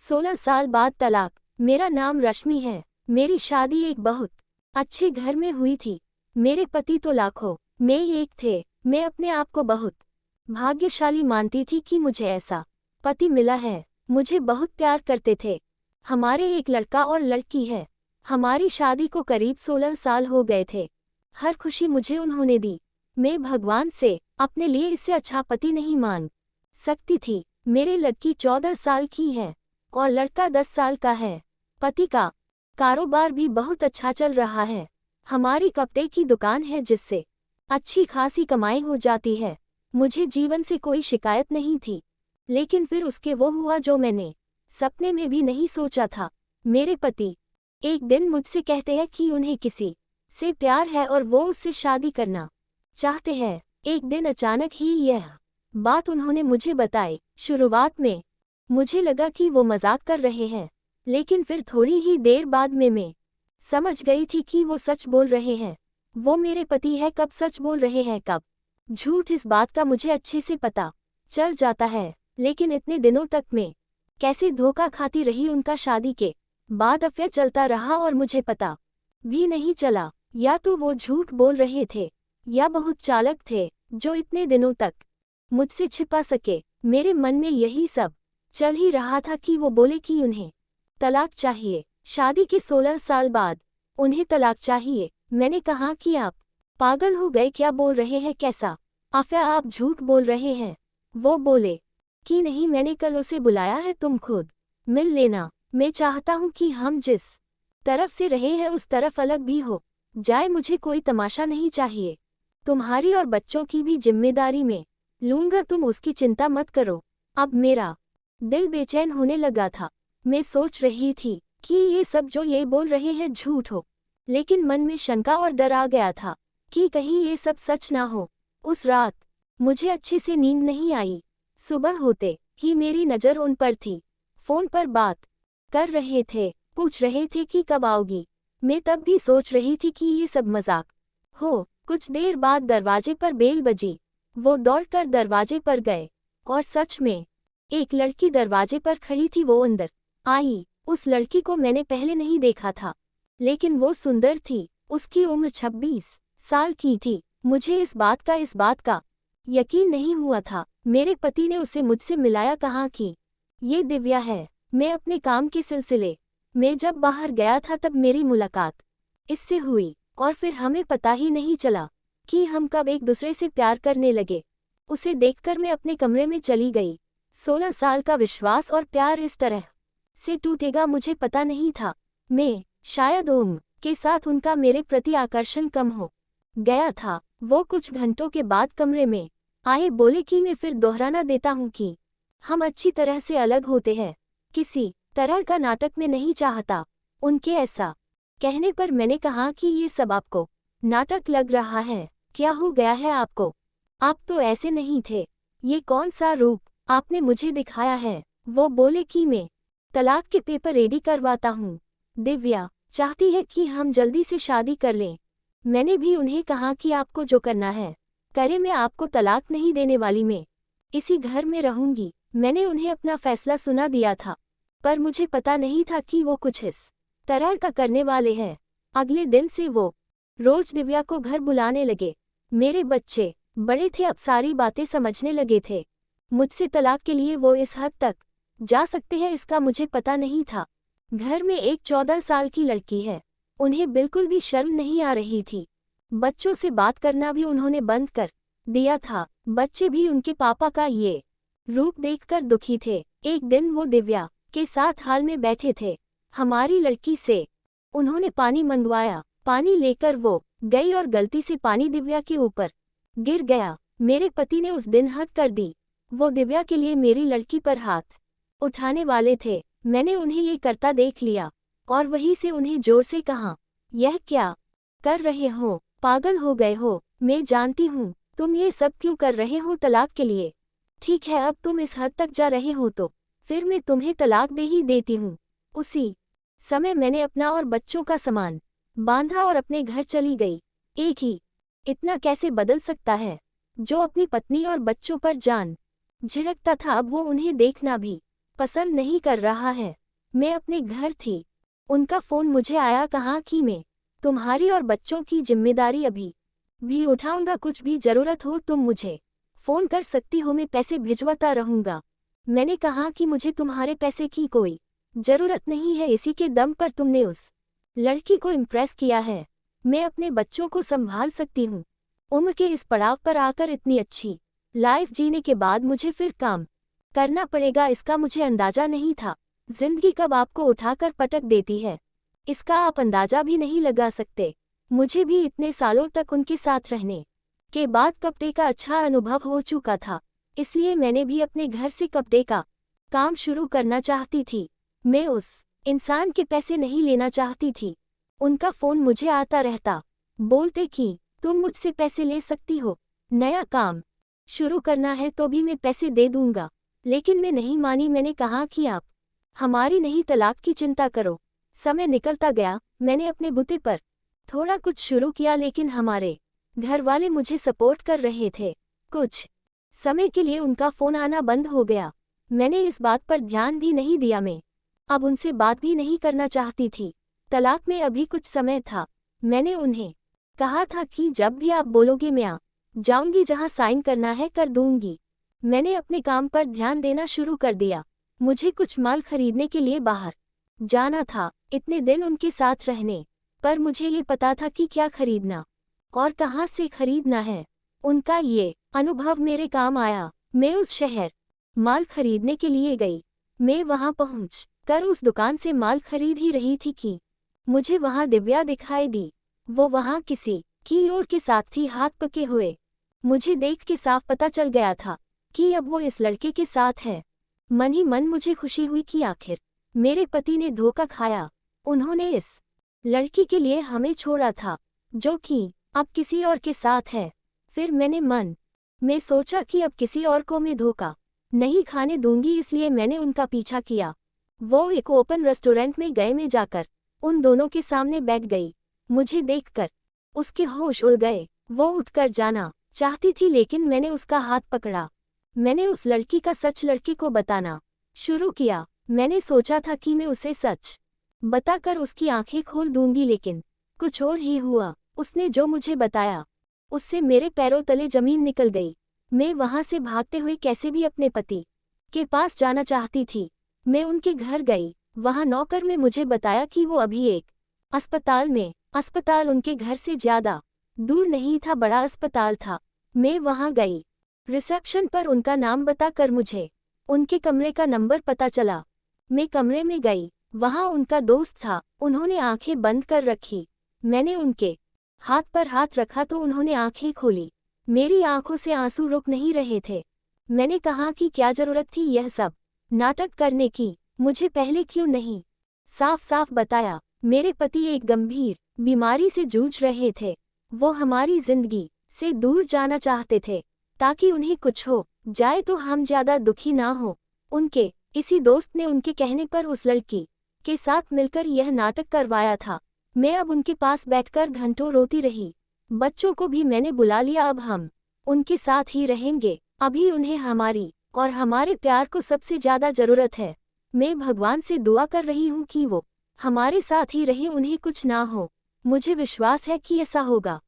16 साल बाद तलाक। मेरा नाम रश्मि है। मेरी शादी एक बहुत अच्छे घर में हुई थी। मेरे पति तो लाखों में एक थे। मैं अपने आप को बहुत भाग्यशाली मानती थी कि मुझे ऐसा पति मिला है। मुझे बहुत प्यार करते थे। हमारे एक लड़का और लड़की है। हमारी शादी को करीब 16 साल हो गए थे। हर खुशी मुझे उन्होंने दी। मैं भगवान से अपने लिए इससे अच्छा पति नहीं मान सकती थी। मेरी लड़की 14 साल की है और लड़का 10 साल का है। पति का कारोबार भी बहुत अच्छा चल रहा है। हमारी कपड़े की दुकान है जिससे अच्छी खासी कमाई हो जाती है। मुझे जीवन से कोई शिकायत नहीं थी। लेकिन फिर उसके वो हुआ जो मैंने सपने में भी नहीं सोचा था। मेरे पति एक दिन मुझसे कहते हैं कि उन्हें किसी से प्यार है और वो उससे शादी करना चाहते हैं। एक दिन अचानक ही यह बात उन्होंने मुझे बताई। शुरुआत में मुझे लगा कि वो मजाक कर रहे हैं, लेकिन फिर थोड़ी ही देर बाद में मैं समझ गई थी कि वो सच बोल रहे हैं। वो मेरे पति है। कब सच बोल रहे हैं कब झूठ, इस बात का मुझे अच्छे से पता चल जाता है। लेकिन इतने दिनों तक मैं कैसे धोखा खाती रही। उनका शादी के बाद अफेयर चलता रहा और मुझे पता भी नहीं चला। या तो वो झूठ बोल रहे थे या बहुत चालाक थे जो इतने दिनों तक मुझसे छिपा सके। मेरे मन में यही सब चल ही रहा था कि वो बोले कि उन्हें तलाक चाहिए। शादी के 16 साल बाद उन्हें तलाक चाहिए। मैंने कहा कि आप पागल हो गए, क्या बोल रहे हैं, कैसा अफेयर, आप झूठ बोल रहे हैं। वो बोले कि नहीं, मैंने कल उसे बुलाया है, तुम खुद मिल लेना। मैं चाहता हूँ कि हम जिस तरफ से रहे हैं उस तरफ अलग भी हो जाए। मुझे कोई तमाशा नहीं चाहिए। तुम्हारी और बच्चों की भी जिम्मेदारी में लूंगा, तुम उसकी चिंता मत करो। अब मेरा दिल बेचैन होने लगा था। मैं सोच रही थी कि ये सब जो ये बोल रहे हैं झूठ हो, लेकिन मन में शंका और डर आ गया था कि कहीं ये सब सच ना हो। उस रात मुझे अच्छे से नींद नहीं आई। सुबह होते ही मेरी नज़र उन पर थी। फोन पर बात कर रहे थे, पूछ रहे थे कि कब आओगी। मैं तब भी सोच रही थी कि ये सब मजाक हो। कुछ देर बाद दरवाजे पर बेल बजी। वो दौड़कर दरवाजे पर गए और सच में एक लड़की दरवाजे पर खड़ी थी। वो अंदर आई। उस लड़की को मैंने पहले नहीं देखा था, लेकिन वो सुंदर थी। उसकी उम्र 26 साल की थी। मुझे इस बात का यकीन नहीं हुआ था। मेरे पति ने उसे मुझसे मिलाया, कहा कि ये दिव्या है। मैं अपने काम के सिलसिले में जब बाहर गया था तब मेरी मुलाकात इससे हुई और फिर हमें पता ही नहीं चला कि हम कब एक दूसरे से प्यार करने लगे। उसे देखकर मैं अपने कमरे में चली गई। 16 साल का विश्वास और प्यार इस तरह से टूटेगा मुझे पता नहीं था। मैं शायद उम्र के साथ उनका मेरे प्रति आकर्षण कम हो गया था। वो कुछ घंटों के बाद कमरे में आए, बोले कि मैं फिर दोहराना देता हूँ कि हम अच्छी तरह से अलग होते हैं। किसी तरह का नाटक में नहीं चाहता। उनके ऐसा कहने पर मैंने कहा कि ये सब आपको नाटक लग रहा है। क्या हो गया है आपको? आप तो ऐसे नहीं थे। ये कौन सा रूप आपने मुझे दिखाया है? वो बोले कि मैं तलाक के पेपर रेडी करवाता हूँ। दिव्या चाहती है कि हम जल्दी से शादी कर लें। मैंने भी उन्हें कहा कि आपको जो करना है करे, मैं आपको तलाक नहीं देने वाली। मैं इसी घर में रहूंगी। मैंने उन्हें अपना फैसला सुना दिया था, पर मुझे पता नहीं था कि वो कुछ इस तरह का करने वाले हैं। अगले दिन से वो रोज दिव्या को घर बुलाने लगे। मेरे बच्चे बड़े थे, अब सारी बातें समझने लगे थे। मुझसे तलाक के लिए वो इस हद तक जा सकते हैं इसका मुझे पता नहीं था। घर में एक 14 साल की लड़की है। उन्हें बिल्कुल भी शर्म नहीं आ रही थी। बच्चों से बात करना भी उन्होंने बंद कर दिया था। बच्चे भी उनके पापा का ये रूप देखकर दुखी थे। एक दिन वो दिव्या के साथ हाल में बैठे थे। हमारी लड़की से उन्होंने पानी मंगवाया। पानी लेकर वो गई और गलती से पानी दिव्या के ऊपर गिर गया। मेरे पति ने उस दिन हद कर दी। वो दिव्या के लिए मेरी लड़की पर हाथ उठाने वाले थे। मैंने उन्हें ये करता देख लिया और वहीं से उन्हें जोर से कहा, यह क्या कर रहे हो? पागल हो गए हो? मैं जानती हूँ तुम ये सब क्यों कर रहे हो तलाक के लिए। ठीक है, अब तुम इस हद तक जा रहे हो तो फिर मैं तुम्हें तलाक दे ही देती हूँ। उसी समय मैंने अपना और बच्चों का सामान बांधा और अपने घर चली गई। एक ही इतना कैसे बदल सकता है जो अपनी पत्नी और बच्चों पर जान झिड़कता था, अब वो उन्हें देखना भी पसंद नहीं कर रहा है। मैं अपने घर थी। उनका फ़ोन मुझे आया कहाँ कि मैं तुम्हारी और बच्चों की जिम्मेदारी अभी भी उठाऊंगा, कुछ भी ज़रूरत हो तुम मुझे फ़ोन कर सकती हो, मैं पैसे भिजवाता रहूँगा। मैंने कहा कि मुझे तुम्हारे पैसे की कोई ज़रूरत नहीं है, इसी के दम पर तुमने उस लड़की को इम्प्रेस किया है। मैं अपने बच्चों को संभाल सकती हूँ। उम्र के इस पड़ाव पर आकर इतनी अच्छी लाइफ जीने के बाद मुझे फिर काम करना पड़ेगा, इसका मुझे अंदाजा नहीं था। जिंदगी कब आपको उठाकर पटक देती है, इसका आप अंदाजा भी नहीं लगा सकते। मुझे भी इतने सालों तक उनके साथ रहने के बाद कपड़े का अच्छा अनुभव हो चुका था, इसलिए मैंने भी अपने घर से कपड़े का काम शुरू करना चाहती थी। मैं उस इंसान के पैसे नहीं लेना चाहती थी। उनका फ़ोन मुझे आता रहता, बोलते कि तुम मुझसे पैसे ले सकती हो, नया काम शुरू करना है तो भी मैं पैसे दे दूंगा। लेकिन मैं नहीं मानी। मैंने कहा कि आप हमारी नहीं, तलाक की चिंता करो। समय निकलता गया, मैंने अपने बुते पर थोड़ा कुछ शुरू किया, लेकिन हमारे घर वाले मुझे सपोर्ट कर रहे थे। कुछ समय के लिए उनका फ़ोन आना बंद हो गया। मैंने इस बात पर ध्यान भी नहीं दिया। मैं अब उनसे बात भी नहीं करना चाहती थी। तलाक में अभी कुछ समय था। मैंने उन्हें कहा था कि जब भी आप बोलोगे मैं आ जाऊंगी, जहां साइन करना है कर दूंगी। मैंने अपने काम पर ध्यान देना शुरू कर दिया। मुझे कुछ माल खरीदने के लिए बाहर जाना था। इतने दिन उनके साथ रहने पर मुझे ये पता था कि क्या खरीदना और कहां से खरीदना है। उनका ये अनुभव मेरे काम आया। मैं उस शहर माल खरीदने के लिए गई। मैं वहां पहुंच कर उस दुकान से माल खरीद ही रही थी कि मुझे वहां दिव्या दिखाई दी। वो वहां किसी की और के साथ थी, हाथ पके हुए। मुझे देख के साफ पता चल गया था कि अब वो इस लड़के के साथ है। मन ही मन मुझे खुशी हुई कि आखिर मेरे पति ने धोखा खाया। उन्होंने इस लड़की के लिए हमें छोड़ा था, जो कि अब किसी और के साथ है। फिर मैंने मन में सोचा कि अब किसी और को मैं धोखा नहीं खाने दूंगी, इसलिए मैंने उनका पीछा किया। वो एक ओपन रेस्टोरेंट में गए। मैं जाकर उन दोनों के सामने बैठ गई। मुझे देखकर उसके होश उड़ गए। वो उठकर जाना चाहती थी, लेकिन मैंने उसका हाथ पकड़ा। मैंने उस लड़की का सच लड़के को बताना शुरू किया। मैंने सोचा था कि मैं उसे सच बताकर उसकी आंखें खोल दूंगी, लेकिन कुछ और ही हुआ। उसने जो मुझे बताया उससे मेरे पैरों तले जमीन निकल गई। मैं वहां से भागते हुए कैसे भी अपने पति के पास जाना चाहती थी। मैं उनके घर गई। वहां नौकर ने मुझे बताया कि वो अभी एक अस्पताल में। अस्पताल उनके घर से ज्यादा दूर नहीं था, बड़ा अस्पताल था। मैं वहां गई। रिसेप्शन पर उनका नाम बताकर मुझे उनके कमरे का नंबर पता चला। मैं कमरे में गई। वहां उनका दोस्त था। उन्होंने आंखें बंद कर रखी। मैंने उनके हाथ पर हाथ रखा तो उन्होंने आंखें खोली। मेरी आंखों से आंसू रुक नहीं रहे थे। मैंने कहा कि क्या जरूरत थी यह सब नाटक करने की, मुझे पहले क्यों नहीं साफ साफ बताया। मेरे पति एक गंभीर बीमारी से जूझ रहे थे। वो हमारी जिंदगी से दूर जाना चाहते थे ताकि उन्हें कुछ हो जाए तो हम ज्यादा दुखी ना हो। उनके इसी दोस्त ने उनके कहने पर उस लड़की के साथ मिलकर यह नाटक करवाया था। मैं अब उनके पास बैठकर घंटों रोती रही। बच्चों को भी मैंने बुला लिया। अब हम उनके साथ ही रहेंगे। अभी उन्हें हमारी और हमारे प्यार को सबसे ज्यादा जरूरत है। मैं भगवान से दुआ कर रही हूँ कि वो हमारे साथ ही रहे, उन्हें कुछ ना हो। मुझे विश्वास है कि ऐसा होगा।